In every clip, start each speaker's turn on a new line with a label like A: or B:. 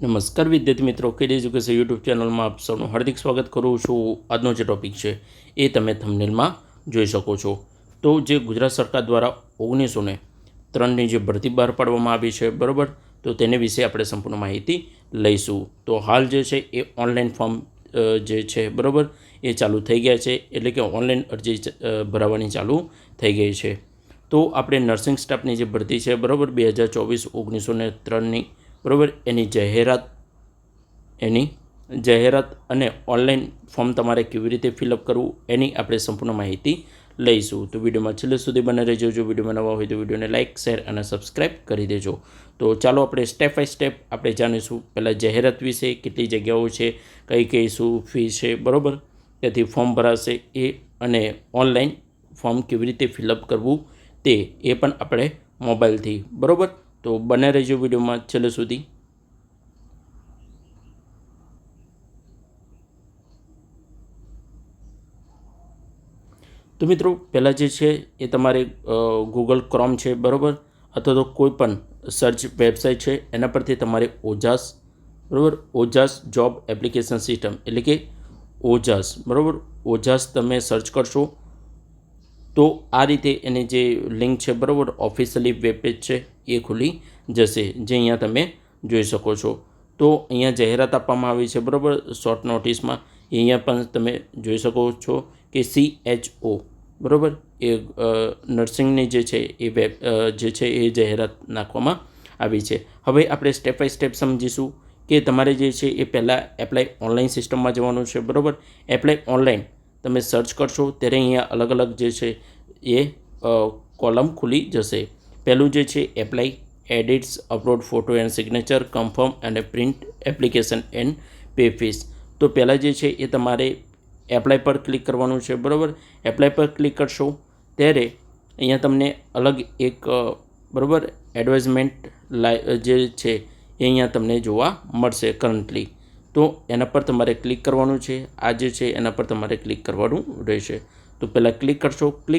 A: નમસ્કાર વિદ્યાર્થી મિત્રો, કેડ એજ્યુકેશન યુટ્યુબ ચેનલમાં આપ સૌનું હાર્દિક સ્વાગત કરું છું। આજનો જે ટૉપિક છે એ તમે થંબનેલમાં જોઈ શકો છો। તો જે ગુજરાત સરકાર દ્વારા 1903ની જે ભરતી બહાર પાડવામાં આવી છે, બરાબર, તો તેને વિશે આપણે સંપૂર્ણ માહિતી લઈશું। તો હાલ જે છે એ ઓનલાઈન ફોર્મ જે છે, બરાબર, એ ચાલુ થઈ ગયા છે, એટલે કે ઓનલાઈન અરજી ભરાવાની ચાલુ થઈ ગઈ છે। તો આપણે નર્સિંગ સ્ટાફની જે ભરતી છે, બરાબર, 2024-1903ની, બરાબર, એની જાહેરાત અને ઓનલાઈન ફોર્મ તમારે કેવી રીતે ફિલઅપ કરવું એની આપણે સંપૂર્ણ માહિતી લઈશું। તો વિડીયોમાં છેલ્લે સુધી બને રહેજો। જો વિડીયોમાં નવા હોય તો વિડીયોને લાઇક, શેર અને સબસ્ક્રાઈબ કરી દેજો। તો ચાલો આપણે સ્ટેપ બાય સ્ટેપ આપણે જાણીશું। પહેલાં જાહેરાત વિશે, કેટલી જગ્યાઓ છે, કઈ શું ફી છે, બરાબર, તેથી ફોર્મ ભરાશે એ, અને ઓનલાઈન ફોર્મ કેવી રીતે ફિલઅપ કરવું તે એ પણ આપણે મોબાઈલથી, બરાબર। તો બને રહેજો વિડીયોમાં છેલ્લે સુધી। તો મિત્રો, પહેલાં જે છે એ તમારે ગૂગલ ક્રોમ છે, બરાબર, અથવા તો કોઈ પણ સર્ચ વેબસાઇટ છે એના પરથી તમારે ઓજાસ, બરાબર, ઓજાસ જોબ એપ્લિકેશન સિસ્ટમ, એટલે કે ઓજાસ, બરાબર, ઓજાસ તમે સર્ચ કરશો તો આ રીતે એની જે લિંક છે, બરાબર, ઓફિશિયલી વેબ પેજ છે એ ખુલી જશે, જે અહીંયા તમે જોઈ શકો છો। તો અહીંયા જાહેરાત આપવામાં આવી છે, બરાબર, શોર્ટ નોટિસમાં અહીંયા પણ તમે જોઈ શકો છો કે CHO, બરાબર, એ નર્સિંગની જે છે એ જે છે એ જાહેરાત નાખવામાં આવી છે। હવે આપણે સ્ટેપ બાય સ્ટેપ સમજીશું કે તમારે જે છે એ પહેલાં એપ્લાય ઓનલાઈન સિસ્ટમમાં જવાનું છે, બરાબર। એપ્લાય ઓનલાઈન તમે સર્ચ કરશો ત્યારે અહીંયા અલગ અલગ જે છે એ કોલમ ખુલી જશે। પહેલું જે છે apply, edits, upload photo and signature, confirm અને print application and pay fees. તો પહેલાં જે છે એ તમારે એપ્લાય પર ક્લિક કરવાનું છે, બરાબર। એપ્લાય પર ક્લિક કરશો ત્યારે અહીંયા તમને અલગ એક, બરાબર, એડવાઇઝમેન્ટ જે છે એ અહીંયા તમને જોવા મળશે કરન્ટલી। તો એના પર તમારે ક્લિક કરવાનું છે। આ જે છે એના પર તમારે ક્લિક કરવાનું રહેશે। તો પહેલાં ક્લિક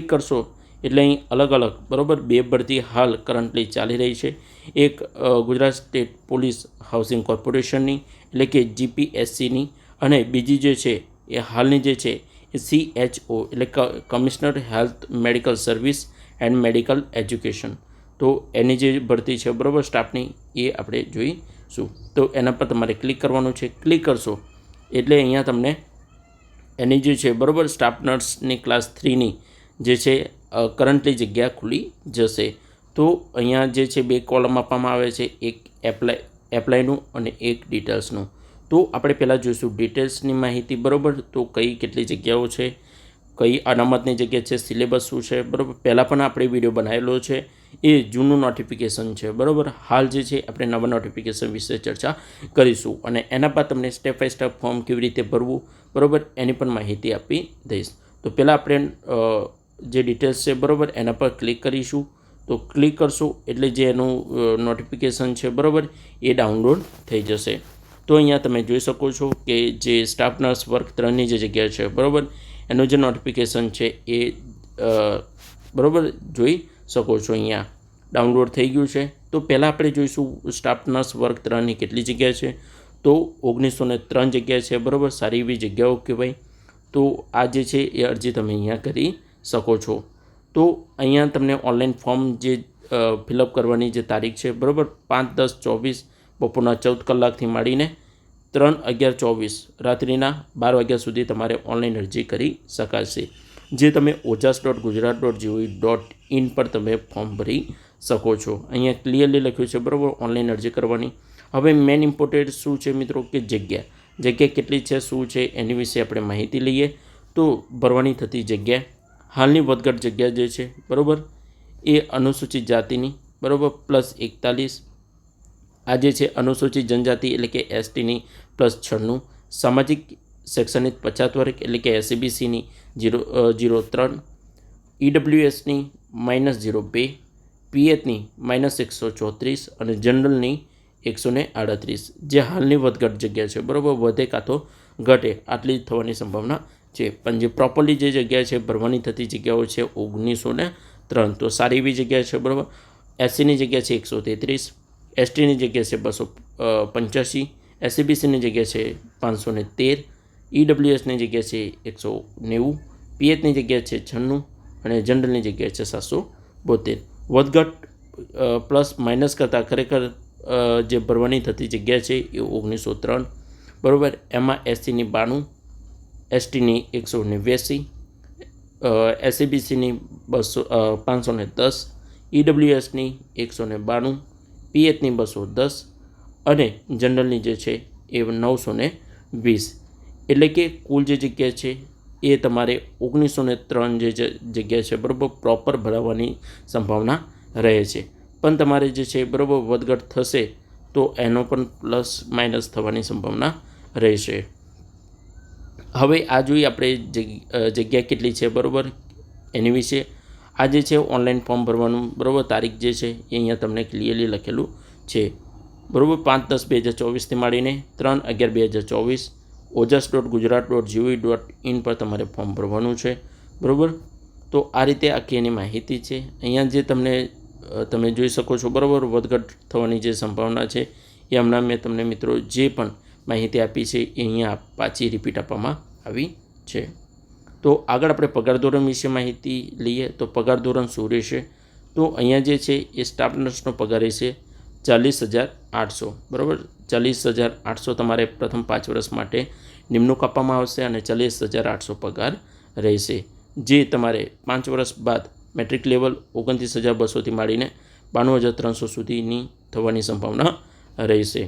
A: કરશો એટલે અહીં અલગ અલગ, બરાબર, બે ભરતી હાલ કરન્ટલી ચાલી રહી છે। એક ગુજરાત સ્ટેટ પોલીસ હાઉસિંગ કોર્પોરેશનની, એટલે કે GPSCની, અને બીજી જે છે એ હાલની જે છે એ CHO, એટલે commissioner health medical service and medical education. તો એની જે ભરતી છે, બરાબર, સ્ટાફની, એ આપણે જોઈશું। તો એના પર તમારે ક્લિક કરવાનું છે। ક્લિક કરશો એટલે અહીંયા તમને એની જે છે, બરાબર, સ્ટાફ નર્સની ક્લાસ 3ની જે છે કરન્ટલી જગ્યા ખુલી જશે। તો અહીંયા જે છે બે કોલમ આપવામાં આવે છે, એક એપ્લાયનું અને એક ડિટેલ્સનું। તો આપણે પહેલાં જોઈશું ડિટેલ્સની માહિતી, બરાબર। તો કેટલી જગ્યાઓ છે, કઈ અનામતની જગ્યા છે, સિલેબસ શું છે, બરાબર, પહેલાં પણ આપણે વિડીયો બનાવેલો છે, એ જૂનું નોટિફિકેશન છે, બરાબર। હાલ જે છે આપણે નવા નોટિફિકેશન વિશે ચર્ચા કરીશું, અને એના બાદ તમને સ્ટેપ બાય સ્ટેપ ફોર્મ કેવી રીતે ભરવું, બરાબર, એની પણ માહિતી આપી દઈશ। તો પહેલાં આપણે જે ડિટેલ્સ છે, બરાબર, એના પર ક્લિક કરીશું। તો ક્લિક કરશો એટલે જે એનું નોટિફિકેશન છે, બરાબર, એ ડાઉનલોડ થઈ જશે। તો અહીંયા તમે જોઈ શકો છો કે જે સ્ટાફ નર્સ વર્ગ 3ની જે જગ્યા છે, બરાબર, એનું જે નોટિફિકેશન છે એ, બરાબર, જોઈ શકો છો, અહીંયા ડાઉનલોડ થઈ ગયું છે। તો પહેલાં આપણે જોઈશું સ્ટાફ નર્સ વર્ગ 3ની કેટલી જગ્યા છે। તો 1903 જગ્યા છે, બરાબર, સારી એવી જગ્યાઓ કહેવાય। તો આ જે છે એ અરજી તમે અહીંયા કરી શકો છો। તો અહીંયા તમને ઓનલાઈન ફોર્મ જે ફિલઅપ કરવાની જે તારીખ છે, બરાબર, 5/10/24 બપોરના 14 કલાકથી માંડીને 3/11/24 રાત્રિના 12 વાગ્યા સુધી તમારે ઓનલાઈન અરજી કરી શકાશે, જે તમે ojas.gujarat.gov.in પર તમે ફોર્મ ભરી શકો છો। અહીંયા ક્લિયરલી લખ્યું છે, બરાબર, ઓનલાઈન અરજી કરવાની। હવે મેન ઇમ્પોર્ટન્ટ શું છે મિત્રો, કે જગ્યા કેટલી છે, શું છે, એની વિશે આપણે માહિતી લઈએ। તો ભરવાની થતી જગ્યા, હાલની વધઘટ જગ્યા જે છે, બરાબર, એ અનુસૂચિત જાતિની, બરાબર, +41, આ જે છે અનુસૂચિત જનજાતિ, એટલે કે STની +96, સામાજિક શૈક્ષણિક પછાત વર્ગ, એટલે કે SCBCની 0.03, EWSની -0.2, PHની -134 અને જનરલની 138, જે હાલની વધઘટ જગ્યા છે, બરાબર, વધે કાં તો ઘટે આટલી જ થવાની સંભાવના છે। પણ જે પ્રોપરલી જે જગ્યા છે ભરવાની થતી જગ્યાઓ છે 1903, તો સારી એવી જગ્યા છે, બરાબર। SCની જગ્યા છે 133, એસટીની જગ્યા છે 285, એસસીબીસીની જગ્યા છે 513, ઈડબ્લ્યુએસની જગ્યા છે 190, પીએચની જગ્યા છે 96 અને જનરલની જગ્યા છે 772. વધઘટ પ્લસ માઇનસ કરતાં ખરેખર જે ભરવાની થતી જગ્યા છે એ 1903, બરાબર. એમાં એસસીની 92, એસટીની 189, એસસીબીસીની 510, ઈડબ્લ્યુએસની 192, પીએચની 210 અને જનરલની જે છે એ 920. એટલે કે કુલ જે જગ્યા છે એ તમારે 1903 જે જગ્યા છે, બરાબર, પ્રોપર ભરાવાની સંભાવના રહે છે. પણ તમારે જે છે, બરાબર, વધઘટ થશે તો એનો પણ પ્લસ માઇનસ થવાની સંભાવના રહેશે. હવે આ જોઈએ આપણે જગ્યા કેટલી છે, બરાબર, એની વિશે. આ જે છે ઓનલાઈન ફોર્મ ભરવાનું, બરાબર, તારીખ જે છે એ અહીંયા તમને ક્લિયરલી લખેલું છે, બરાબર. 5/10/2024થી માંડીને 3/11/2024 ojas.gujarat.gov.in પર તમારે ફોર્મ ભરવાનું છે, બરાબર. તો આ રીતે આખી એની માહિતી છે. અહીંયા જે તમે જોઈ શકો છો, બરાબર, વધઘટ થવાની જે સંભાવના છે એ હમણાં મેં તમને મિત્રો જે પણ માહિતી આપી છે એ અહીંયા પાછી રિપીટ આપવામાં આવી છે. તો આગળ આપણે પગાર ધોરણ વિશે માહિતી લઈએ. તો પગાર ધોરણ શું રહેશે? તો અહીંયા જે છે એ સ્ટાફ નર્સનો પગાર રહેશે 40,800, બરાબર. 40,800 તમારે પ્રથમ 5 વર્ષ માટે નિમણૂક આપવામાં આવશે અને 40,800 પગાર રહેશે, જે તમારે 5 વર્ષ બાદ મેટ્રિક લેવલ 29,200થી માંડીને 92,300 સુધીની થવાની સંભાવના રહેશે.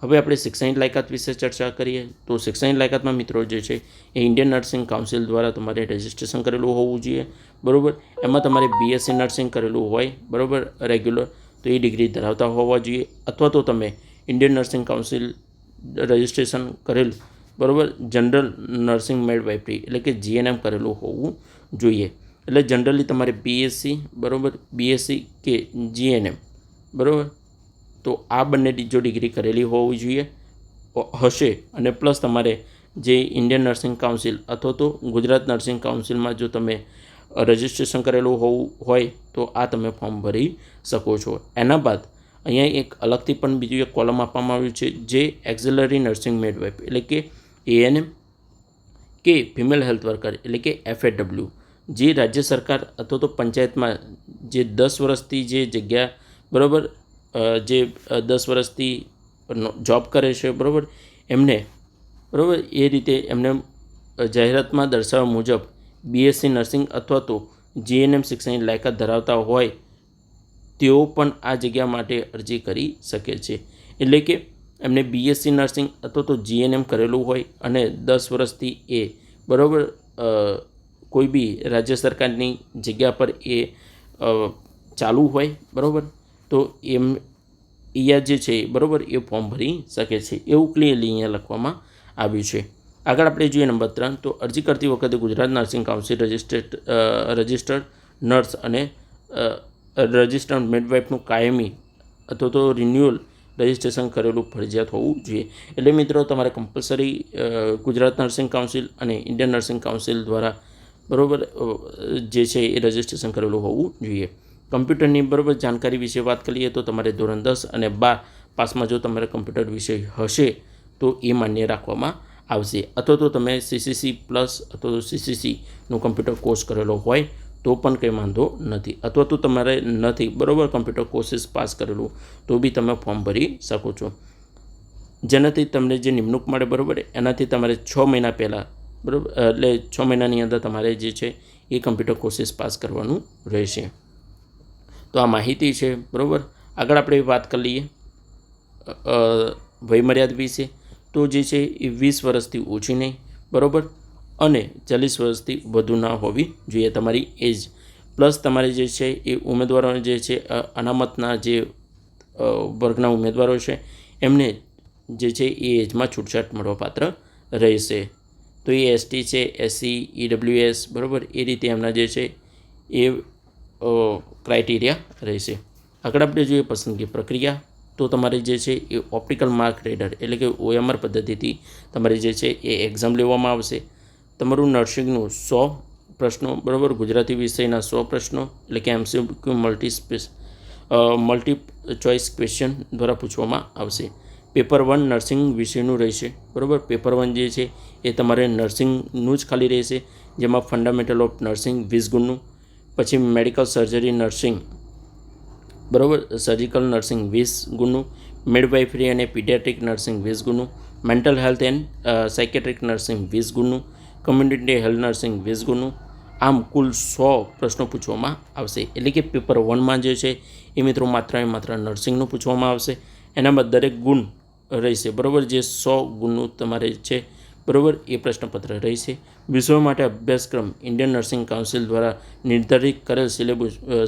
A: હવે આપણે શૈક્ષણિક લાયકાત વિશે ચર્ચા કરીએ. તો શૈક્ષણિક લાયકાતમાં મિત્રો જે છે એ ઇન્ડિયન નર્સિંગ કાઉન્સિલ દ્વારા તમારે રજિસ્ટ્રેશન કરેલું હોવું જોઈએ, બરાબર. એમાં તમારે બીએસસી નર્સિંગ કરેલું હોય, બરાબર, રેગ્યુલર, તો એ ડિગ્રી ધરાવતા હોવા જોઈએ. અથવા તો તમે ઇન્ડિયન નર્સિંગ કાઉન્સિલ રજિસ્ટ્રેશન કરેલું, બરાબર, જનરલ નર્સિંગ મિડવાઇફરી એટલે કે જીએનએમ કરેલું હોવું જોઈએ. એટલે જનરલી તમારે બીએસસી, બરાબર, બીએસસી કે જીએનએમ, બરાબર, તો આ બંને જો ડિગ્રી કરેલી હોવી જોઈએ હશે અને પ્લસ તમારે જે ઇન્ડિયન નર્સિંગ કાઉન્સિલ અથવા તો ગુજરાત નર્સિંગ કાઉન્સિલમાં જો તમે રજિસ્ટ્રેશન કરેલું હોય તો આ તમે ફોર્મ ભરી શકો છો. એના બાદ અહીંયા એક અલગથી પણ બીજું એક કોલમ આપવામાં આવ્યું છે, જે એક્ઝિલરી નર્સિંગ મિડવાઇફ એટલે કે એએનએમ કે ફિમેલ હેલ્થ વર્કર એટલે કે FAW, જે રાજ્ય સરકાર અથવા તો પંચાયતમાં જે 10 વર્ષથી જે જગ્યા, બરાબર, જે 10 વર્ષથી જોબ કરે છે, બરાબર, એમને, બરાબર, એ રીતે એમને જાહેરાતમાં દર્શાવ્યા મુજબ બીએસસી નર્સિંગ અથવા તો જીએનએમ શિક્ષણની લાયકાત ધરાવતા હોય તેઓ પણ આ જગ્યા માટે અરજી કરી શકે છે. એટલે કે એમને બીએસસી નર્સિંગ અથવા તો જીએનએમ કરેલું હોય અને 10 વર્ષથી એ, બરાબર, કોઈ બી રાજ્ય સરકારની જગ્યા પર એ ચાલુ હોય, બરાબર, તો અહીંયા જે છે, બરાબર, એ ફોર્મ ભરી શકે છે, એવું ક્લિયરલી અહીંયા લખવામાં આવ્યું છે. આગળ આપણે જોઈએ નંબર 3. તો અરજી કરતી વખતે Gujarat nursing council registered nurse અને રજિસ્ટર્ડ મિડવાઇફનું કાયમી અથવા તો રિન્યુઅલ રજિસ્ટ્રેશન કરેલું ફરજિયાત હોવું જોઈએ. એટલે મિત્રો તમારે કમ્પલસરી ગુજરાત નર્સિંગ કાઉન્સિલ અને ઇન્ડિયન નર્સિંગ કાઉન્સિલ દ્વારા, બરાબર, જે છે એ રજિસ્ટ્રેશન કરેલું હોવું જોઈએ. કમ્પ્યુટરની, બરાબર, જાણકારી વિશે વાત કરીએ તો તમારે ધોરણ 10 અને 12 પાસમાં જો તમારે કમ્પ્યુટર વિષય હશે તો એ માન્ય રાખવામાં આવશે. અથવા તો તમે CCC પ્લસ અથવા તો CCCનો કમ્પ્યુટર કોર્સ કરેલો હોય તો પણ કંઈ વાંધો નથી. અથવા તો તમારે નથી, બરાબર, કમ્પ્યુટર કોર્સીસ પાસ કરેલું તો બી તમે ફોર્મ ભરી શકો છો. જેનાથી તમને જે નિમણૂક મળે, બરાબર, એનાથી તમારે 6 મહિના પહેલાં, બરાબર, એટલે 6 મહિનાની અંદર તમારે જે છે એ કમ્પ્યુટર કોર્સીસ પાસ કરવાનું રહેશે. તો આ માહિતી છે, બરાબર. આગળ આપણે વાત કરી લઈએ વયમર્યાદા વિશે. તો જે છે એ 20 વર્ષથી ઓછી નહીં, બરાબર, અને 40 વર્ષથી વધુ ના હોવી જોઈએ તમારી એજ. પ્લસ તમારે જે છે એ ઉમેદવારો જે છે અનામતના જે વર્ગના ઉમેદવારો છે એમને જે છે એ એજમાં છૂટછાટ મળવાપાત્ર રહેશે. તો એ એસટી છે, SC, EWS, બરાબર, એ રીતે એમના જે છે એ ક્રાઇટેરિયા રહેશે. આગળ આપણે જોઈએ પસંદગી પ્રક્રિયા. તો તમારે જે છે એ ઓપ્ટિકલ માર્ક રીડર એટલે કે OMR પદ્ધતિથી તમારે જે છે એ એક્ઝામ લેવામાં આવશે. તમારું નર્સિંગનું 100 પ્રશ્નો, બરાબર, ગુજરાતી વિષયના 100 પ્રશ્નો એટલે કે MCQ ચોઇસ ક્વેશ્ચન દ્વારા પૂછવામાં આવશે. પેપર 1 નર્સિંગ વિષયનું રહેશે, બરાબર. પેપર 1 જે છે એ તમારે નર્સિંગનું જ ખાલી રહેશે, જેમાં ફંડામેન્ટલ ઓફ નર્સિંગ 20 ગુણનું, પછી મેડિકલ સર્જરી નર્સિંગ, બરાબર, સર્જિકલ નર્સિંગ 20 ગુણનું, મિડવાઇફરી અને પીડિયાટ્રિક નર્સિંગ 20 ગુણનું, mental health and psychiatric nursing 20 ગુણનું, કમ્યુનિટી હેલ્થ નર્સિંગ 20 ગુણનું. આમ કુલ 100 પ્રશ્નો પૂછવામાં આવશે. એટલે કે પેપર 1માં જે છે એ મિત્રો માત્ર ને માત્ર નર્સિંગનું પૂછવામાં આવશે. એનામાં દરેક ગુણ રહેશે, બરાબર, જે 100 ગુણનું તમારે છે, બરાબર, એ પ્રશ્નપત્ર રહેશે. વિષયો માટે અભ્યાસક્રમ ઇન્ડિયન નર્સિંગ કાઉન્સિલ દ્વારા નિર્ધારિત કરેલ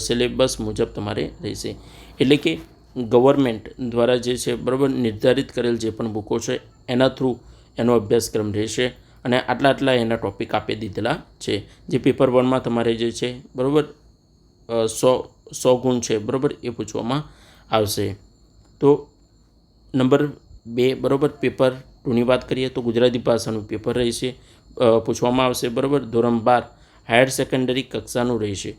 A: સિલેબસ મુજબ તમારે રહેશે. એટલે કે ગવર્મેન્ટ દ્વારા જે છે, બરાબર, નિર્ધારિત કરેલ જે પણ બુકો છે એના થ્રુ એનો અભ્યાસક્રમ રહેશે. અને આટલા એના ટૉપિક આપી દીધેલા છે. જે પેપર 1માં તમારે જે છે, બરાબર, 100 ગુણ છે, બરાબર, એ પૂછવામાં આવશે. તો નંબર 2, બરાબર, પેપર 2ની વાત કરીએ તો ગુજરાતી ભાષાનું પેપર રહેશે, પૂછવામાં આવશે, બરાબર. ધોરણ 12 હાયર સેકન્ડરી કક્ષાનું રહેશે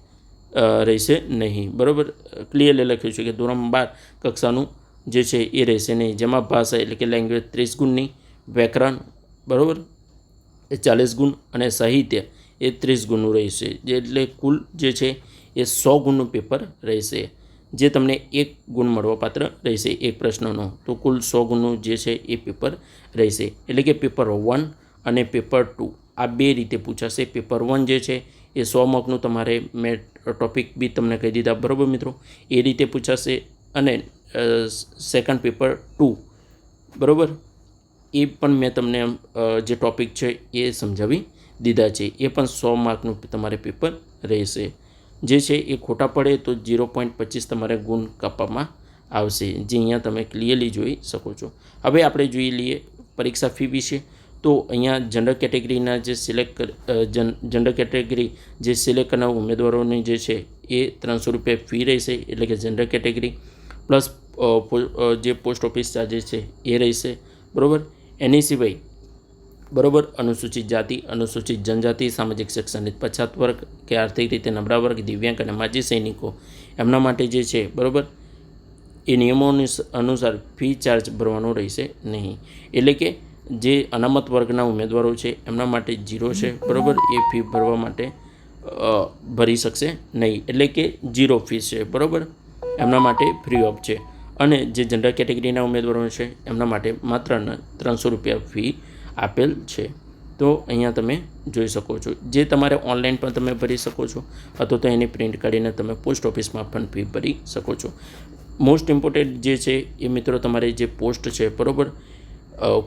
A: નહીં, બરાબર. ક્લિયરલી લખ્યું છે કે ધોરણ 12 કક્ષાનું જે છે એ રહેશે નહીં. જેમાં ભાષા એટલે કે લેંગ્વેજ 30 ગુણની, વ્યાકરણ, બરાબર, એ 40 ગુણ અને સાહિત્ય એ 30 ગુણનું રહેશે. એટલે કુલ જે છે એ 100 ગુણનું પેપર રહેશે, જે તમને 1 ગુણ મળવાપાત્ર રહેશે એક પ્રશ્નનો. તો કુલ 100 ગુણનું જે છે એ પેપર રહેશે. એટલે કે પેપર 1 અને પેપર 2 આ 2 રીતે પૂછાશે. પેપર 1 જે છે એ 100 માર્કનું તમારે મેં ટોપિક બી તમને કહી દીધા, બરાબર મિત્રો, એ રીતે પૂછાશે. અને સેકન્ડ પેપર 2, બરાબર, એ પણ મેં તમને જે ટૉપિક છે એ સમજાવી દીધા છે. એ પણ 100 માર્કનું તમારે પેપર રહેશે. જે છે એ ખોટા પડે તો 0.25 તમારે ગુણ કાપવામાં આવશે, જે અહીંયા તમે ક્લિયરલી જોઈ શકો છો. હવે આપણે જોઈ લઈએ પરીક્ષા ફી વિશે. તો અહીંયા જનરલ કેટેગરીના જે જનરલ કેટેગરી જે સિલેક્ટ કરનાર ઉમેદવારોની જે છે એ 300 રૂપિયા ફી રહેશે. એટલે કે જનરલ કેટેગરી પ્લસ જે પોસ્ટ ઓફિસ ચાર્જીસ છે એ રહેશે, બરાબર. એની સિવાય, બરાબર, અનુસૂચિત જાતિ, અનુસૂચિત જનજાતિ, સામાજિક શૈક્ષણિક પછાત વર્ગ કે આર્થિક રીતે નબળા વર્ગ, દિવ્યાંગ અને માજી સૈનિકો, એમના માટે જે છે, બરાબર, એ નિયમો અનુસાર ફી ચાર્જ ભરવાનો રહેશે નહીં. એટલે કે જે અનામત વર્ગના ઉમેદવારો છે એમના માટે 0 છે, બરાબર, એ ફી ભરવા માટે ભરી શકશે નહીં. એટલે કે 0 ફીસ છે, બરાબર, એમના માટે ફ્રી ઓફ છે. અને જે જનરલ કેટેગરીના ઉમેદવારો છે એમના માટે માત્ર 300 રૂપિયા ફી આપેલ છે. તો અહીંયા તમે જોઈ શકો છો. જે તમારે ઓનલાઈન પણ તમે ભરી શકો છો, અથવા તો એની પ્રિન્ટ કાઢીને તમે પોસ્ટ ઓફિસમાં પણ ફી ભરી શકો છો. મોસ્ટ ઇમ્પોર્ટન્ટ જે છે એ મિત્રો તમારે જે પોસ્ટ છે, બરાબર,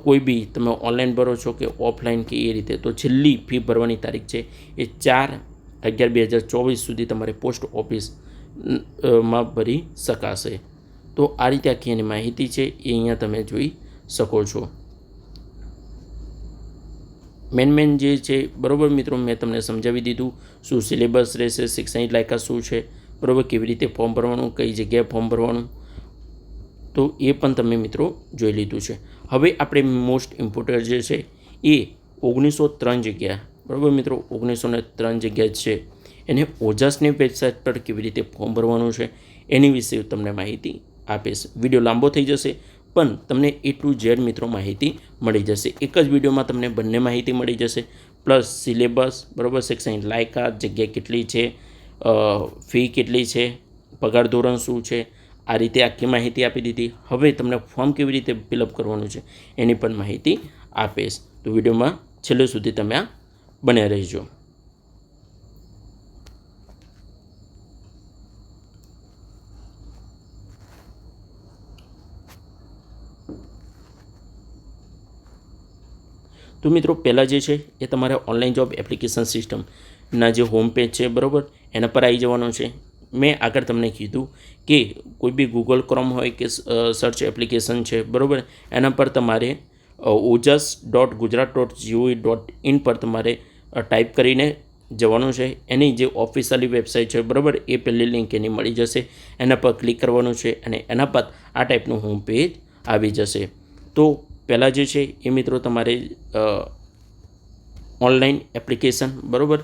A: કોઈ બી તમે ઓનલાઈન ભરો છો કે ઓફલાઈન કે એ રીતે, તો છેલ્લી ફી ભરવાની તારીખ છે એ 4/11/2024 સુધી તમારે પોસ્ટ ઓફિસમાં ભરી શકાશે. તો આ રીતે આખી એની માહિતી છે એ અહીંયા તમે જોઈ શકો છો. મેન જે છે, બરાબર મિત્રો, મેં તમને સમજાવી દીધું શું સિલેબસ રહેશે, શૈક્ષણિક લાયકાત શું છે, બરાબર, કેવી રીતે ફોર્મ ભરવાનું, કઈ જગ્યાએ ફોર્મ ભરવાનું, તો એ પણ તમે મિત્રો જોઈ લીધું છે. હવે આપણે મોસ્ટ ઇમ્પોર્ટન્ટ જે છે એ 1903 જગ્યા, બરાબર મિત્રો, 1903 જગ્યા છે એને ઓજાસની વેબસાઇટ પર કેવી રીતે ફોર્મ ભરવાનું છે એની વિશે તમને માહિતી આપીશ. વિડીયો લાંબો થઈ જશે પણ તમને A to Z મિત્રો માહિતી મળી જશે. એક જ વિડીયોમાં તમને બંને માહિતી મળી જશે, પ્લસ સિલેબસ, બરાબર, શૈક્ષણિક લાયકાત, જગ્યા કેટલી છે, ફી કેટલી છે, પગાર ધોરણ શું છે, આ રીતે આખી માહિતી આપી દીધી. હવે તમને ફોર્મ કેવી રીતે ફિલઅપ કરવાનું છે એની પણ માહિતી આપીશ. તો વિડીયોમાં છેલ્લે સુધી તમે આ બન્યા રહેજો. તો મિત્રો પહેલાં જે છે એ તમારે ઓનલાઈન જોબ એપ્લિકેશન સિસ્ટમના જે હોમ પેજ છે, બરાબર, એના પર આવી જવાનું છે. મેં આગળ તમને કીધું કે કોઈ બી ગૂગલ ક્રોમ હોય કે સર્ચ એપ્લિકેશન છે, બરાબર, એના પર તમારે ojas.gujarat.gov.in પર તમારે ટાઈપ કરીને જવાનું છે. એની જે ઓફિશિયલી વેબસાઇટ છે, બરાબર, એ પહેલી લિંક એની મળી જશે. એના પર ક્લિક કરવાનું છે અને એના પર આ ટાઈપનું હોમ પેજ આવી જશે. તો પહેલાં જે છે એ મિત્રો તમારે ઓનલાઈન એપ્લિકેશન, બરાબર,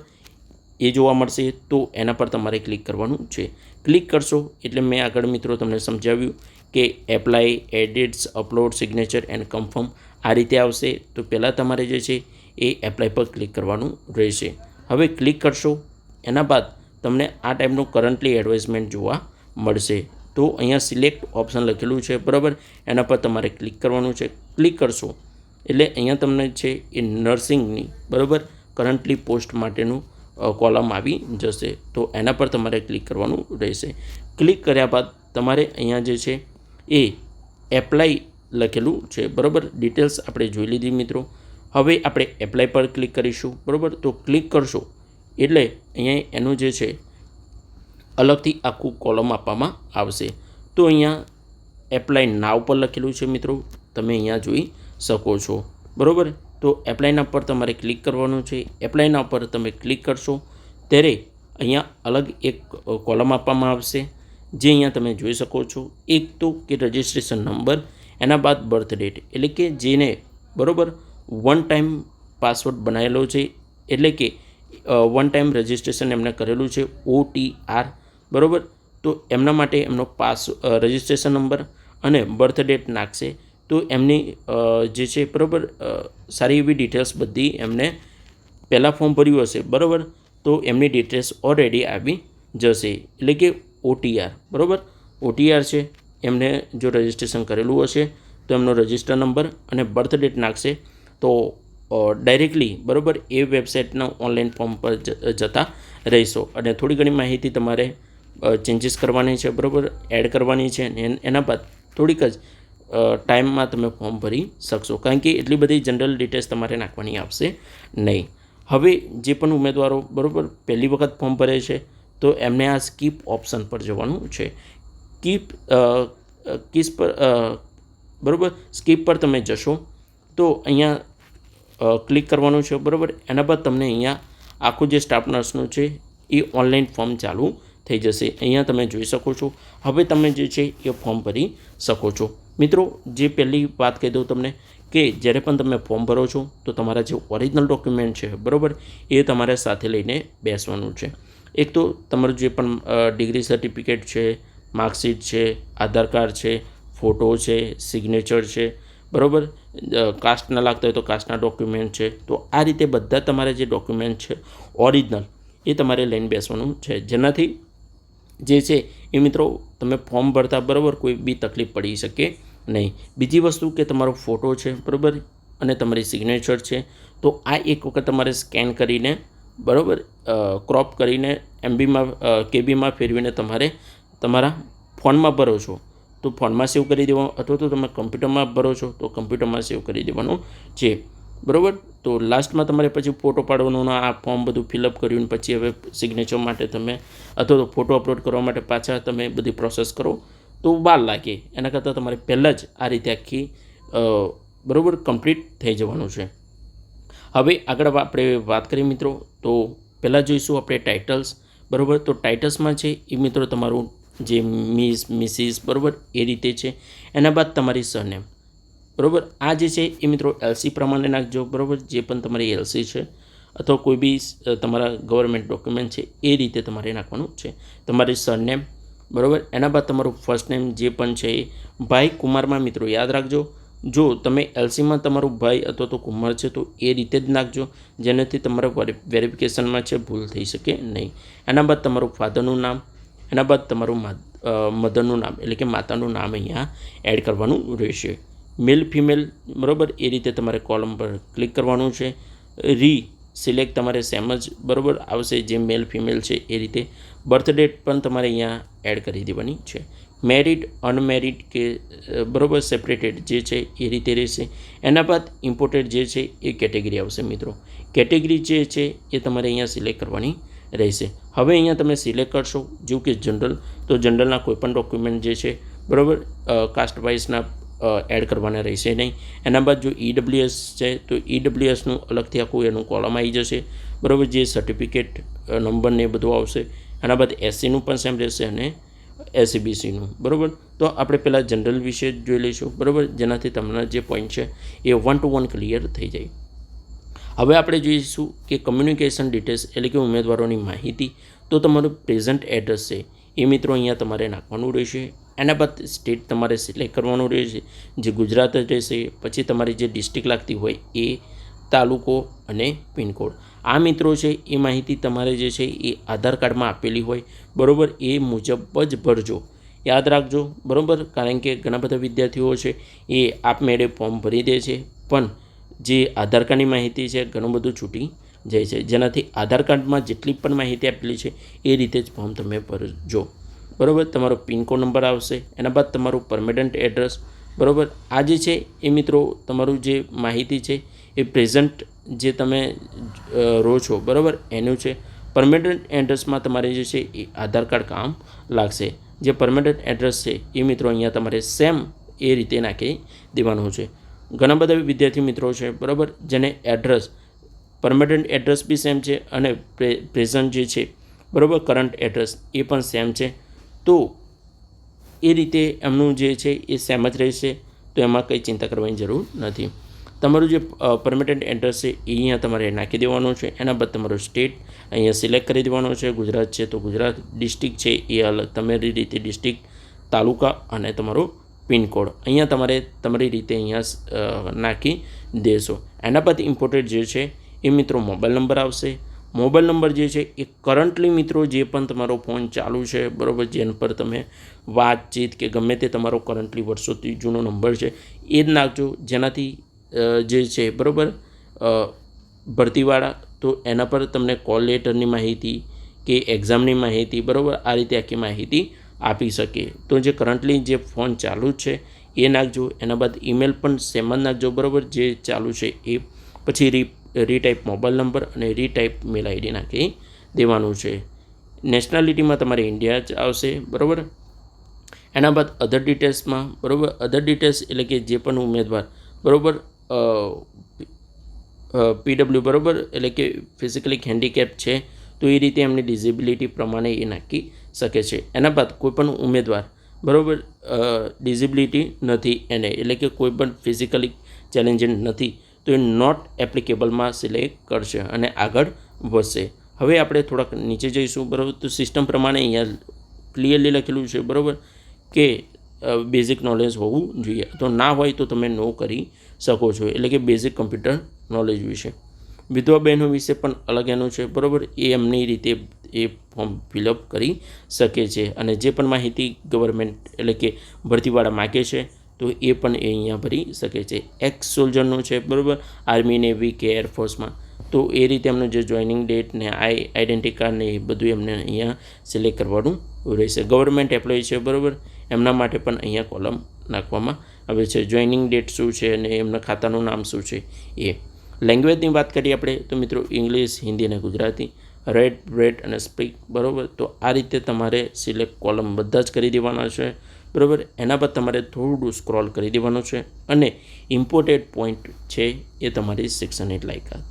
A: એ જોવા મળશે. તો એના પર તમારે ક્લિક કરવાનું છે. ક્લિક કરશો એટલે મેં આગળ મિત્રો તમને સમજાવ્યું કે apply, edits, upload, signature and confirm આ રીતે આવશે. તો પહેલાં તમારે જે છે એ એપ્લાય પર ક્લિક કરવાનું રહેશે. હવે ક્લિક કરશો એના બાદ તમને આ ટાઈપનું કરન્ટલી એડવાઇઝમેન્ટ જોવા મળશે. તો અહીંયા સિલેક્ટ ઓપ્શન લખેલું છે, બરાબર, એના પર તમારે ક્લિક કરવાનું છે. ક્લિક કરશો એટલે અહીંયા તમને છે એ નર્સિંગની, બરાબર, કરન્ટલી પોસ્ટ માટેનું કોલમ આવી જશે. તો એના પર તમારે ક્લિક કરવાનું રહેશે. ક્લિક કર્યા બાદ તમારે અહીંયા જે છે એ એપ્લાય લખેલું છે, બરાબર, ડિટેલ્સ આપણે જોઈ લીધી મિત્રો. હવે આપણે એપ્લાય પર ક્લિક કરીશું, બરાબર. તો ક્લિક કરશો એટલે અહીંયા એનું જે છે અલગથી આખું કોલમ આપવામાં આવશે. તો અહીંયા એપ્લાય નાવ પર લખેલું છે મિત્રો, તમે અહીંયા જોઈ શકો છો, બરાબર. તો એપ્લાયના પર તમારે ક્લિક કરવાનું છે. એપ્લાયના પર તમે ક્લિક કરશો ત્યારે અહીંયા અલગ એક કોલમ આપવામાં આવશે, જે અહીંયા તમે જોઈ શકો છો. એક તો કે રજિસ્ટ્રેશન નંબર, એના બાદ બર્થ ડેટ, એટલે કે જેને, બરાબર, વન ટાઈમ પાસવર્ડ બનાવેલો છે, એટલે કે વન ટાઈમ રજિસ્ટ્રેશન એમને કરેલું છે, OTR, બરાબર. તો એમના માટે એમનો રજિસ્ટ્રેશન નંબર અને બર્થ ડેટ નાખશે. તો એમની જે છે, બરાબર, સારી એવી ડિટેલ્સ બધી એમને પહેલાં ફોર્મ ભર્યું હશે, બરાબર, તો એમની ડિટેલ્સ ઓલરેડી આવી જશે. એટલે કે OTR, બરાબર, OTR છે, એમને જો રજિસ્ટ્રેશન કરેલું હશે તો એમનો રજિસ્ટર નંબર અને બર્થ ડેટ નાખશે. તો ડાયરેક્ટલી, બરાબર, એ વેબસાઇટના ઓનલાઈન ફોર્મ પર જતા રહીશો. અને થોડી ઘણી માહિતી તમારે ચેન્જીસ કરવાની છે, બરાબર, એડ કરવાની છે. એના બાદ થોડીક જ ટાઈમમાં તમે ફોર્મ ભરી શકશો, કારણ કે એટલી બધી જનરલ ડિટેલ્સ તમારે નાખવાની આવશે નહીં. હવે જે પણ ઉમેદવારો, બરાબર, પહેલી વખત ફોર્મ ભરે છે તો એમને આ સ્કીપ ઓપ્શન પર જવાનું છે. બરાબર, સ્કીપ પર તમે જશો તો અહીંયા ક્લિક કરવાનું છે, બરાબર. એના બાદ તમને અહીંયા આખું જે સ્ટાફ નર્સનું છે એ ઓનલાઈન ફોર્મ ચાલુ થઈ જશે. અહીંયા તમે જોઈ શકો છો. હવે તમે જે છે એ ફોર્મ ભરી શકો છો. મિત્રો, જે પહેલી વાત કહી દઉં તમને કે જ્યારે પણ તમે ફોર્મ ભરો છો તો તમારા જે ઓરિજિનલ ડોક્યુમેન્ટ છે, બરાબર, એ તમારે સાથે લઈને બેસવાનું છે. એક તો તમારું જે પણ ડિગ્રી સર્ટિફિકેટ છે, માર્કશીટ છે, આધાર કાર્ડ છે, ફોટો છે, સિગ્નેચર છે, બરાબર, કાસ્ટના લાગતા હોય તો કાસ્ટના ડોક્યુમેન્ટ છે. તો આ રીતે બધા તમારે જે ડોક્યુમેન્ટ છે ઓરિજિનલ એ તમારે લઈને બેસવાનું છે, જેનાથી જે છે એ મિત્રો તમે ફોર્મ ભરતા, બરાબર, કોઈ બી તકલીફ પડી શકે નહીં. બીજી વસ્તુ કે તમારો ફોટો છે, બરાબર, અને તમારી સિગ્નેચર છે, તો આ એક વખત તમારે સ્કેન કરીને, બરાબર, ક્રોપ કરીને MBમાં KBમાં ફેરવીને તમારે તમારા ફોનમાં ભરો છો તો ફોનમાં સેવ કરી દેવાનું, અથવા તો તમે કમ્પ્યુટરમાં ભરો છો તો કમ્પ્યુટરમાં સેવ કરી દેવાનું છે, બરાબર. તો લાસ્ટમાં તમારે પછી ફોટો પાડવાનો, આ ફોર્મ બધું ફિલઅપ કર્યું પછી હવે સિગ્નેચર માટે તમે અથવા તો ફોટો અપલોડ કરવા માટે પાછા તમે બધી પ્રોસેસ કરો તો વાર લાગે. એના કરતાં તમારે પહેલાં જ આ રીતે આખી, બરાબર, કમ્પ્લીટ થઈ જવાનું છે. હવે આગળ આપણે વાત કરીએ મિત્રો, તો પહેલાં જોઈશું આપણે ટાઇટલ્સ, બરાબર. તો ટાઇટલ્સમાં છે એ મિત્રો તમારું જે મિસિસ, બરાબર, એ રીતે છે. એના બાદ તમારી સરનેમ, બરાબર, આ જે છે એ મિત્રો LC પ્રમાણે નાખજો, બરાબર, જે પણ તમારી LC છે અથવા કોઈ બી તમારા ગવર્મેન્ટ ડોક્યુમેન્ટ છે એ રીતે તમારે નાખવાનું છે. તમારી સરનેમ, બરાબર, એના બાદ તમારું ફર્સ્ટ નેમ જે પણ છે એ ભાઈ કુમારમાં મિત્રો યાદ રાખજો. જો તમે LCમાં તમારું ભાઈ અથવા તો કુમાર છે તો એ રીતે જ નાખજો, જેનાથી તમારા વેરિફિકેશનમાં છે ભૂલ થઈ શકે નહીં. એના બાદ તમારું ફાધરનું નામ, એના બાદ તમારું મધરનું નામ એટલે કે માતાનું નામ અહીંયા એડ કરવાનું રહેશે. મેલ ફિમેલ, બરાબર, એ રીતે તમારે કોલમ પર ક્લિક કરવાનું છે. સિલેક્ટ તમારે સેમ જ, બરાબર, આવશે જે મેલ ફિમેલ છે એ રીતે. બર્થ ડેટ પણ તમારે અહીંયા એડ કરી દેવાની છે. મેરિડ, અનમેરિડ કે, બરાબર, સેપરેટેડ જે છે એ રીતે રહેશે. એના બાદ ઇમ્પોર્ટેડ જે છે એ કેટેગરી આવશે મિત્રો. કેટેગરી જે છે એ તમારે અહીંયા સિલેક્ટ કરવાની રહેશે. હવે અહીંયા તમે સિલેક્ટ કરશો જેવું કે જનરલ, તો જનરલના કોઈપણ ડોક્યુમેન્ટ જે છે, બરાબર, કાસ્ટ વાઇઝના એડ કરવાના રહેશે નહીં. એના બાદ જો EWS છે તો EWSનું અલગથી આખું એનું કોલમ આવી જશે, બરાબર, જે સર્ટિફિકેટ નંબર ને બધું આવશે. એના બાદ SCનું પણ સેમ રહેશે અને SCBCનું, બરાબર. તો આપણે પહેલાં જનરલ વિશે જોઈ લઈશું, બરાબર, જેનાથી તમને જે પોઈન્ટ છે એ 1 to 1 ક્લિયર થઈ જાય. હવે આપણે જોઈશું કે કમ્યુનિકેશન ડિટેલ્સ એટલે કે ઉમેદવારોની માહિતી. તો તમારું પ્રેઝન્ટ એડ્રેસ છે એ મિત્રો અહીંયા તમારે નાખવાનું રહેશે. એના બાદ સ્ટેટ તમારે સિલેક્ટ કરવાનું રહેશે, જે ગુજરાત જ રહેશે. પછી તમારી જે ડિસ્ટ્રિક્ટ લાગતી હોય એ, તાલુકો અને પિનકોડ. આ મિત્રો છે એ માહિતી તમારે જે છે એ આધાર કાર્ડમાં આપેલી હોય, બરાબર, એ મુજબ જ ભરજો. યાદ રાખજો, બરાબર, કારણ કે ઘણા બધા વિદ્યાર્થીઓ છે એ આપમેળે ફોર્મ ભરી દે છે, પણ જે આધાર કાર્ડની માહિતી છે ઘણું બધું છૂટી જાય છે, જેનાથી આધાર કાર્ડમાં જેટલી પણ માહિતી આપેલી છે એ રીતે જ ફોર્મ તમે ભરજો, બરાબર. તમારો પિનકોડ નંબર આવશે, એના બાદ તમારું પરમેનન્ટ એડ્રેસ, બરાબર. આ જે છે એ મિત્રો તમારું જે માહિતી છે એ પ્રેઝન્ટ જે તમે રહો છો, બરાબર, એનું છે. પરમેનન્ટ એડ્રેસમાં તમારે જે છે એ આધાર કાર્ડ કામ લાગશે. જે પરમેનન્ટ એડ્રેસ છે એ મિત્રો અહીંયા તમારે સેમ એ રીતે નાખી દેવાનું છે. ઘણા બધા વિદ્યાર્થી મિત્રો છે, બરાબર, જેને એડ્રેસ પરમેનન્ટ એડ્રેસ બી સેમ છે અને પ્રેઝન્ટ જે છે, બરાબર, કરંટ એડ્રેસ એ પણ સેમ છે. તો એ રીતે એમનું જે છે એ સેમ જ રહેશે, તો એમાં કંઈ ચિંતા કરવાની જરૂર નથી. તમારું જે પરમેનન્ટ એડ્રેસ છે એ અહીંયા તમારે નાખી દેવાનું છે. એના બાદ તમારું સ્ટેટ અહીંયા સિલેક્ટ કરી દેવાનું છે. ગુજરાત છે તો ગુજરાત, ડિસ્ટ્રિક્ટ છે એ અલગ તમારી રીતે ડિસ્ટ્રિક્ટ, તાલુકા અને તમારું પિનકોડ અહીંયા તમારે તમારી રીતે અહીંયા નાખી દેશો. એના બાદ ઇમ્પોર્ટેન્ટ જે છે એ મિત્રો મોબાઈલ નંબર આવશે. મોબાઈલ નંબર જે છે એ કરન્ટલી મિત્રો જે પણ તમારો ફોન ચાલુ છે, બરાબર, જેના પર તમે વાતચીત કે ગમે તે તમારો કરન્ટલી વર્ષોથી જૂનો નંબર છે એ જ નાખજો, જેનાથી જે છે, બરાબર, ભરતીવાળા તો એના પર તમને કોલ લેટરની માહિતી કે એક્ઝામની માહિતી, બરાબર, આ રીતે આખી માહિતી આપી શકે. તો જે કરન્ટલી જે ફોન ચાલુ છે એ નાખજો. એના બાદ ઈમેલ પણ સેમ જ નાખજો, બરાબર, જે ચાલુ છે એ. પછી રીટાઈપ મોબાઈલ નંબર અને રીટાઈપ મેલ આઈડી નાખી દેવાનું છે. નેશનાલિટીમાં તમારે ઇન્ડિયા જ આવશે, બરાબર. એના બાદ અધર ડિટેલ્સમાં, બરાબર, અધર ડિટેલ્સ એટલે કે જે પણ ઉમેદવાર, બરાબર, પીડબ્લ્યુ, બરાબર, એટલે કે ફિઝિકલી હેન્ડીકેપ છે તો એ રીતે એમની ડિઝેબિલિટી પ્રમાણે એ નાખી શકે છે. એના બાદ કોઈપણ ઉમેદવાર, બરાબર, ડિઝેબિલિટી નથી એને, એટલે કે કોઈ પણ ફિઝિકલી ચેલેન્જિંગ નથી તો એ નોટ એપ્લિકેબલમાં સિલેક્ટ કરશે અને આગળ વધશે. હવે આપણે થોડાક નીચે જઈશું, બરાબર. તો સિસ્ટમ પ્રમાણે અહીંયા ક્લિયરલી લખેલું છે, બરાબર, કે બેઝિક નોલેજ હોવું જોઈએ. તો ના હોય તો તમે નો કરી શકો છો, એટલે કે બેઝિક કમ્પ્યુટર નોલેજ વિશે. વિધવા બહેનો વિશે પણ અલગ એનું છે, બરાબર, એ એમની રીતે એ ફોર્મ ફિલઅપ કરી શકે છે. અને જે પણ માહિતી ગવર્મેન્ટ એટલે કે ભરતીવાળા માગે છે તો એ પણ એ અહીંયા ભરી શકે છે. એક્સ સોલ્જરનું છે, બરાબર, આર્મી, નેવી કે એરફોર્સમાં, તો એ રીતે એમનું જે જોઈનિંગ ડેટ ને આઈડેન્ટિટી કાર્ડ ને એ બધું એમને અહીંયા સિલેક્ટ કરવાનું રહેશે. ગવર્મેન્ટ એમ્પ્લોય છે, બરાબર, એમના માટે પણ અહીંયા કોલમ નાખવામાં આવે છે. જોઈનિંગ ડેટ શું છે અને એમના ખાતાનું નામ શું છે એ. લેંગ્વેજની વાત કરીએ આપણે તો મિત્રો ઇંગ્લિશ, હિન્દી અને ગુજરાતી. રેડ, રેડ અને સ્પીક, બરાબર. તો આ રીતે તમારે સિલેક્ટ કોલમ બધા જ કરી દેવાના છે, બરાબર. એના પર તમારે થોડું સ્ક્રોલ કરી દેવાનું છે અને ઇમ્પોર્ટેન્ટ પોઈન્ટ છે એ તમારી શિક્ષણની લાયકાત.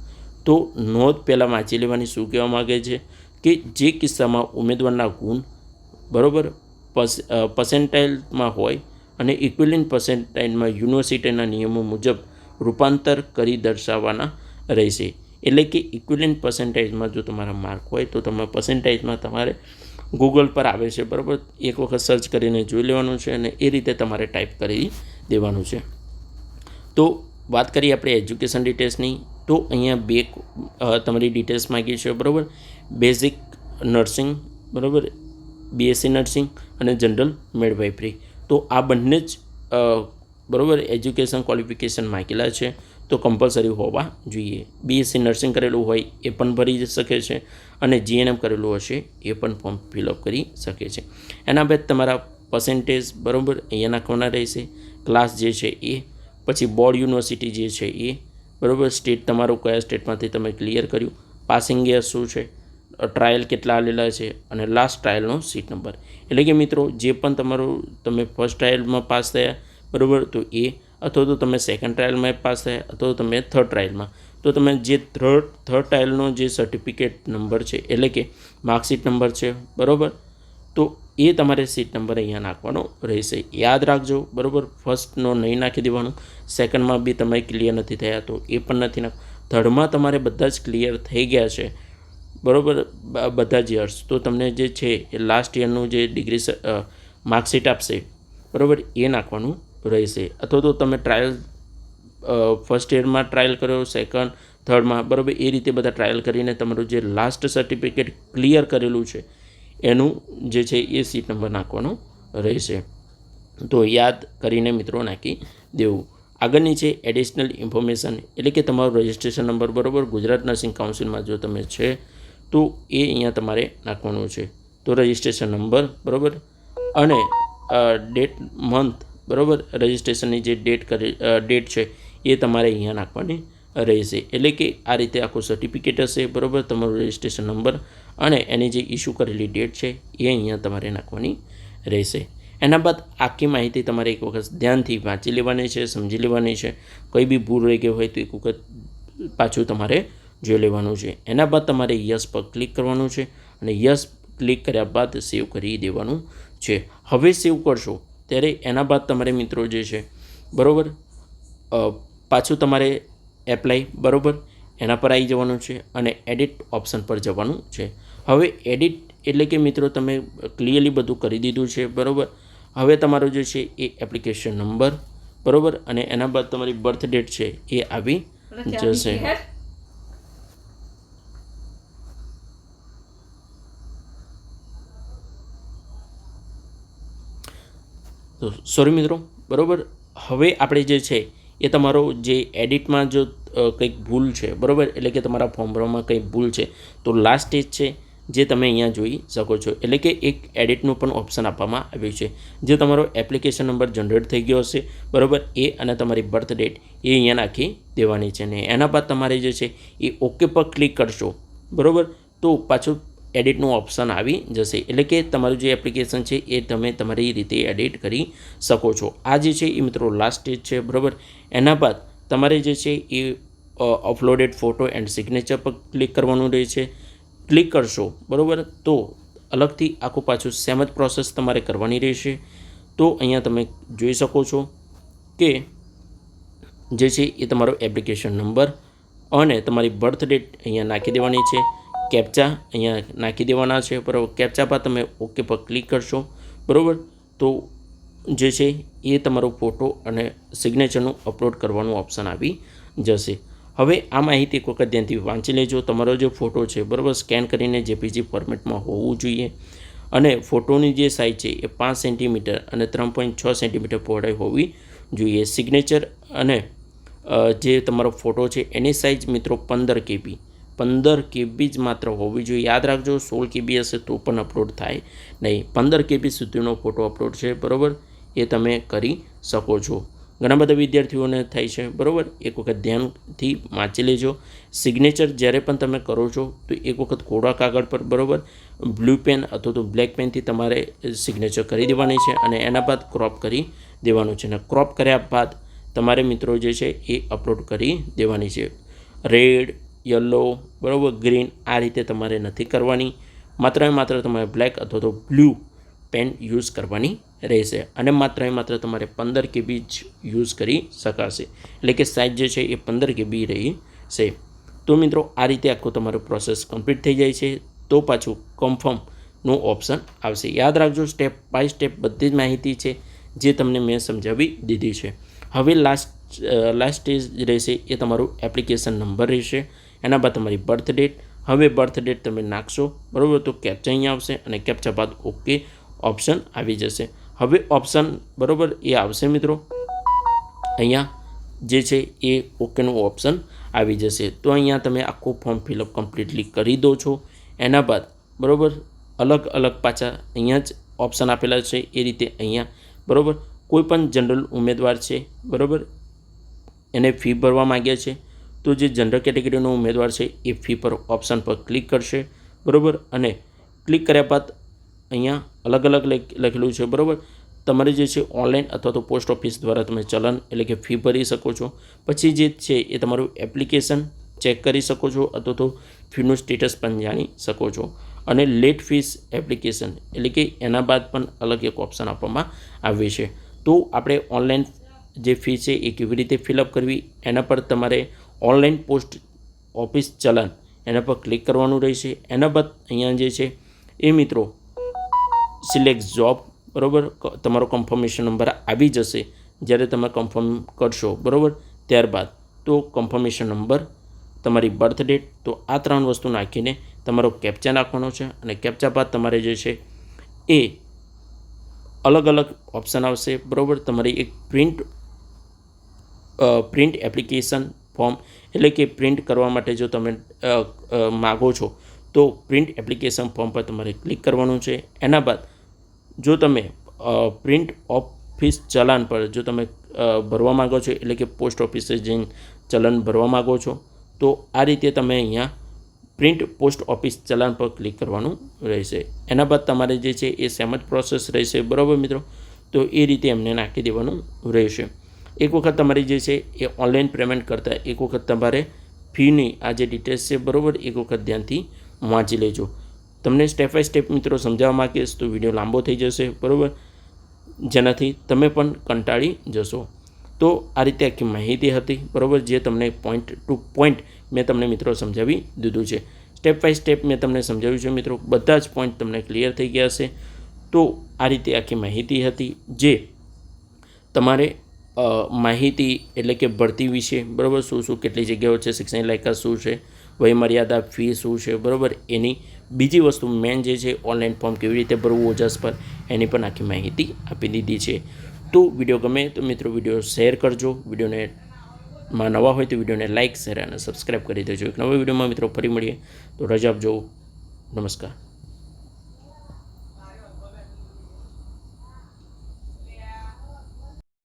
A: તો નોંધ પહેલાં વાંચી લેવાની. શું કહેવા માગે છે કે જે કિસ્સામાં ઉમેદવારના ગુણ, બરાબર, પર્સેન્ટાઇલમાં હોય અને ઇક્વિવેલન્ટ પર્સેન્ટાઇલમાં યુનિવર્સિટીના નિયમો મુજબ રૂપાંતર કરી દર્શાવવાના રહેશે. એટલે કે ઇક્વિવેલન્ટ પર્સેન્ટાઇલમાં જો તમારા માર્ક હોય તો તમે પર્સેન્ટાઇલમાં તમારે ગૂગલ પર આવે છે, બરાબર, એક વખત સર્ચ કરીને જોઈ લેવાનું છે અને એ રીતે તમારે ટાઈપ કરી દેવાનું છે. તો વાત કરીએ આપણે એજ્યુકેશન ડિટેલ્સની. તો અહીંયા બે તમારી ડિટેલ્સ માગી છે, બરાબર. બેઝિક નર્સિંગ, બરાબર, બીએસસી નર્સિંગ અને જનરલ મિડવાઇફરી. તો આ બંને જ બરાબર એજ્યુકેશન ક્વોલિફિકેશન માગેલા છે તો કમ્પલસરી હોવા જોઈએ. બીએસસી નર્સિંગ કરેલું હોય એ પણ ભરી શકે છે અને જીએનએમ કરેલું હશે એ પણ ફોર્મ ફિલઅપ કરી શકે છે. એના બાદ તમારા પર્સેન્ટેજ, બરાબર, અહીંયા નાખવાના રહેશે. ક્લાસ જે છે એ, પછી બોર્ડ યુનિવર્સિટી જે છે એ, બરાબર, સ્ટેટ તમારું કયા સ્ટેટમાંથી તમે ક્લિયર કર્યું, પાસિંગ યર શું છે, ટ્રાયલ કેટલા આવેલા છે અને લાસ્ટ ટ્રાયલનો સીટ નંબર. એટલે કે મિત્રો જે પણ તમારું તમે ફર્સ્ટ ટ્રાયલમાં પાસ થયા, બરાબર, તો એ, અથવા તો તમે સેકન્ડ ટ્રાયલમાં પાસ થયા અથવા તો તમે થર્ડ ટ્રાયલમાં, તો તમે જે થર્ડ ટ્રાયલનો જે સર્ટિફિકેટ નંબર છે એટલે કે માર્કશીટ નંબર છે, બરાબર, તો એ તમારે સીટ નંબર અહીંયા નાખવાનો રહેશે. યાદ રાખજો, બરાબર, ફર્સ્ટનો નહીં નાખી દેવાનું, સેકન્ડમાં બી તમે ક્લિયર નથી થયા તો એ પણ નથી થર્ડમાં તમારે બધા જ ક્લિયર થઈ ગયા છે, બરાબર, બધા જ યર્સ, તો તમને જે છે એ લાસ્ટ યરનું જે ડિગ્રી માર્કશીટ આપશે, બરાબર, એ નાખવાનું રહેશે. અથવા તો તમે ટ્રાયલ ફર્સ્ટ યરમાં ટ્રાયલ કર્યો, સેકન્ડ, થર્ડમાં, બરાબર, એ રીતે બધા ટ્રાયલ કરીને તમારું જે લાસ્ટ સર્ટિફિકેટ ક્લિયર કરેલું છે એનું જે છે એ સીટ નંબર નાખવાનો રહેશે. તો યાદ કરીને મિત્રો નાખી દેવું. આગળની છે એડિશનલ ઇન્ફોર્મેશન, એટલે કે તમારો રજિસ્ટ્રેશન નંબર, બરાબર, ગુજરાત નર્સિંગ કાઉન્સિલમાં જો તમે છે તો એ અહીંયા તમારે નાખવાનું છે. તો રજિસ્ટ્રેશન નંબર, બરાબર, અને ડેટ, મંથ, બરાબર, રજિસ્ટ્રેશનની જે ડેટ છે એ તમારે અહીંયા નાખવાની રહેશે. એટલે કે આ રીતે આખું સર્ટિફિકેટ હશે, બરાબર, તમારું રજિસ્ટ્રેશન નંબર અને એની જે ઇસ્યુ કરેલી ડેટ છે એ અહીંયા તમારે નાખવાની રહેશે. એના બાદ આખી માહિતી તમારે એક વખત ધ્યાનથી વાંચી લેવાની છે, સમજી લેવાની છે. કંઈ બી ભૂલ રહી ગઈ હોય તો એક વખત પાછું તમારે જોઈ લેવાનું છે. એના બાદ તમારે યસ પર ક્લિક કરવાનું છે અને યસ ક્લિક કર્યા બાદ સેવ કરી દેવાનું છે. હવે સેવ કરશો ત્યારે એના બાદ તમારે મિત્રો જે છે, બરાબર, પાછું તમારે એપ્લાય, બરાબર, એના પર આવી જવાનું છે અને એડિટ ઓપ્શન પર જવાનું છે. હવે એડિટ એટલે કે મિત્રો તમે ક્લિયરલી બધું કરી દીધું છે, બરાબર. હવે તમારો જે છે એ એપ્લિકેશન નંબર, બરાબર, અને એના બાદ તમારી બર્થ ડેટ છે એ આવી જશે. તો સોરી મિત્રો, બરાબર, હવે આપણે જે છે એ તમારો જે એડિટમાં જો કંઈક ભૂલ છે, બરાબર, એટલે કે તમારા ફોર્મ ભરવામાં કંઈક ભૂલ છે તો લાસ્ટ સ્ટેજ છે જે તમે અહીંયા જોઈ શકો છો. એટલે કે એક એડિટનું પણ ઓપ્શન આપવામાં આવ્યું છે. જે તમારો એપ્લિકેશન નંબર જનરેટ થઈ ગયો હશે, બરાબર, એ અને તમારી બર્થ ડેટ એ અહીંયા નાખી દેવાની છે. ને એના બાદ તમારે જે છે એ ઓકે પર ક્લિક કરશો, બરાબર, તો પાછું એડિટનું ઓપ્શન આવી જશે. એટલે કે તમારું જે એપ્લિકેશન છે એ તમે તમારી રીતે એડિટ કરી શકો છો. આ જે છે એ મિત્રો લાસ્ટ સ્ટેજ છે, બરાબર. એના બાદ તમારે જે છે એ અપલોડેડ ફોટો એન્ડ સિગ્નેચર પર ક્લિક કરવાનું રહે છે. ક્લિક કરશો, બરાબર, તો અલગથી આખું પાછું સેમ જ પ્રોસેસ તમારે કરવાની રહેશે. તો અહીંયા તમે જોઈ શકો છો કે જે છે એ તમારો એપ્લિકેશન નંબર અને તમારી બર્થ ડેટ અહીંયા નાખી દેવાની છે. કેપ્ચા અહીંયા નાખી દેવાના છે, બરાબર. કેપ્ચા બાદ તમે ઓકે પર ક્લિક કરશો, બરાબર, તો જે છે એ તમારો ફોટો અને સિગ્નેચરનું અપલોડ કરવાનું ઓપ્શન આવી જશે. હવે આ માહિતી એક વખત ધ્યાનથી વાંચી લેજો. તમારો જે ફોટો છે, બરાબર, સ્કેન કરીને જેપીજી ફોર્મેટમાં હોવું જોઈએ અને ફોટોની જે સાઇઝ છે એ 5 સેન્ટીમીટર અને 3.6 સેન્ટીમીટર પહોળાઈ હોવી જોઈએ. સિગ્નેચર અને જે તમારો ફોટો છે એની સાઇઝ મિત્રો 15 KB જ માત્ર હોવી જોઈએ. યાદ રાખજો, 16 KB હશે તો પણ અપલોડ થાય નહીં. 15 KB સુધીનો ફોટો અપલોડ છે, બરાબર, એ તમે કરી શકો છો. ઘણા બધા વિદ્યાર્થીઓને થાય છે, બરાબર. એક વખત ધ્યાનથી વાંચી લેજો. સિગ્નેચર જ્યારે પણ તમે કરો છો તો એક વખત કોરા કાગળ પર, બરાબર, બ્લુ પેન અથવા તો બ્લેક પેનથી તમારે સિગ્નેચર કરી દેવાની છે અને એના બાદ ક્રોપ કરી દેવાનું છે. અને ક્રોપ કર્યા બાદ તમારે મિત્રો જે છે એ અપલોડ કરી દેવાની છે. રેડ, યલો, બરાબર, ગ્રીન, આ રીતે તમારે નથી કરવાની. માત્ર ને માત્ર તમારે બ્લેક અથવા તો બ્લુ પેન યુઝ કરવાની રહેશે અને માત્ર તમારે 15 KB જ યુઝ કરી શકાશે. એટલે કે સાઇઝ જે છે એ 15 KB રહી છે. તો મિત્રો આ રીતે આખું તમારું પ્રોસેસ કમ્પ્લીટ થઈ જાય છે. તો પાછું કન્ફર્મનું ઓપ્શન આવશે. યાદ રાખજો, સ્ટેપ બાય સ્ટેપ બધી જ માહિતી છે જે તમને મેં સમજાવી દીધી છે. હવે લાસ્ટ સ્ટેજ રહેશે એ તમારું એપ્લિકેશન નંબર રહેશે. એના બાદ તમારી બર્થ ડેટ. હવે બર્થ ડેટ તમે નાખશો, બરાબર, તો કેપ્ચા અહીંયા આવશે અને કેપ્ચા બાદ ઓકે ઓપ્શન આવી જશે. હવે ઓપ્શન, બરાબર, એ આવશે મિત્રો અહીંયા જે છે એ ઓકેનું ઓપ્શન આવી જશે. તો અહીંયા તમે આખું ફોર્મ ફિલઅપ કમ્પ્લીટલી કરી દો છો. એના બાદ, બરાબર, અલગ અલગ પાછા અહીંયા જ ઓપ્શન આપેલા છે એ રીતે અહીંયા, બરાબર, કોઈ પણ જનરલ ઉમેદવાર છે, બરાબર, એને ફી ભરવા માગ્યા છે તો જે જનરલ કેટેગરીનો ઉમેદવાર છે એ ફી પર ઓપ્શન પર ક્લિક કરશે, બરાબર, અને ક્લિક કર્યા બાદ અહીંયા અલગ અલગ લખેલું છે, બરાબર. તમારે જે છે ઓનલાઈન અથવા તો પોસ્ટ ઓફિસ દ્વારા તમે ચલન એટલે કે ફી ભરી શકો છો. પછી જે છે એ તમારું એપ્લિકેશન ચેક કરી શકો છો અથવા તો ફીનું સ્ટેટસ પણ જાણી શકો છો. અને લેટ ફીસ એપ્લિકેશન એટલે કે એના બાદ પણ અલગ એક ઓપ્શન આપવામાં આવ્યું છે. તો આપણે ઓનલાઈન જે ફી છે એ કેવી રીતે ફિલઅપ કરવી એના પર તમારે ઓનલાઈન પોસ્ટ ઓફિસ ચલન એના પર ક્લિક કરવાનું રહેશે. એના બાદ અહીંયા જે છે એ મિત્રો સિલેક્ટ જોબ, બરાબર, તમારો કન્ફર્મેશન નંબર આવી જશે જ્યારે તમે કન્ફર્મ કરશો, બરાબર. ત્યારબાદ તો કન્ફર્મેશન નંબર, તમારી બર્થ ડેટ, તો આ 3 વસ્તુ નાખીને તમારો કેપ્ચા નાખવાનો છે. અને કેપ્ચા બાદ તમારે જે છે એ અલગ અલગ ઓપ્શન આવશે, બરાબર. તમારી એક પ્રિન્ટ એપ્લિકેશન ફોર્મ, એટલે કે પ્રિન્ટ કરવા માટે જો તમે માગો છો તો પ્રિન્ટ એપ્લિકેશન ફોર્મ પર તમારે ક્લિક કરવાનું છે. એના બાદ જો તમે પ્રિન્ટ ઓફિસ ચલાન પર જો તમે ભરવા માગો છો, એટલે કે પોસ્ટ ઓફિસે જઈને ચલન ભરવા માગો છો, તો આ રીતે તમે અહીંયા પ્રિન્ટ પોસ્ટ ઓફિસ ચલાન પર ક્લિક કરવાનું રહેશે. એના બાદ તમારે જે છે એ સેમ જ પ્રોસેસ રહેશે, બરાબર મિત્રો. તો એ રીતે એમને નાખી દેવાનું રહેશે. એક વખત તમારી જે છે એ ઓનલાઈન પેમેન્ટ કરતાં એક વખત તમારે ફીની આ જે ડિટેલ્સ છે, બરાબર, એક વખત ધ્યાનથી વાંચી લેજો. તમને સ્ટેપ બાય સ્ટેપ મિત્રો સમજાવવા માંગીશ તો વિડીયો લાંબો થઈ જશે, બરાબર, જેનાથી તમે પણ કંટાળી જશો. તો આ રીતે આખી માહિતી હતી, બરાબર, જે તમને પોઈન્ટ ટુ પોઈન્ટ મેં તમને મિત્રો સમજાવી દીધું છે. સ્ટેપ બાય સ્ટેપ મેં તમને સમજાવ્યું છે મિત્રો, બધા જ પોઈન્ટ તમને ક્લિયર થઈ ગયા હશે. તો આ રીતે આખી માહિતી હતી જે તમારે માહિતી એટલે કે ભરતી વિશે, બરાબર, શું કેટલી જગ્યાઓ છે, શિક્ષણ લાયકાત શું છે, વયમર્યાદા, ફી શું છે, બરાબર. એની બીજી વસ્તુ મેન જે છે ઓનલાઈન ફોર્મ કેવી રીતે ભરવું ઓજસ પર, એની પણ આખી માહિતી આપી દીધી છે. તો વિડીયો ગમે તો મિત્રો વિડીયો શેર કરજો. વિડીયોને માં નવા હોય તો વિડીયોને લાઇક, શેર અને સબસ્ક્રાઈબ કરી દેજો. એક નવા વિડીયોમાં મિત્રો ફરી મળીએ, તો રજા આપજો. નમસ્કાર.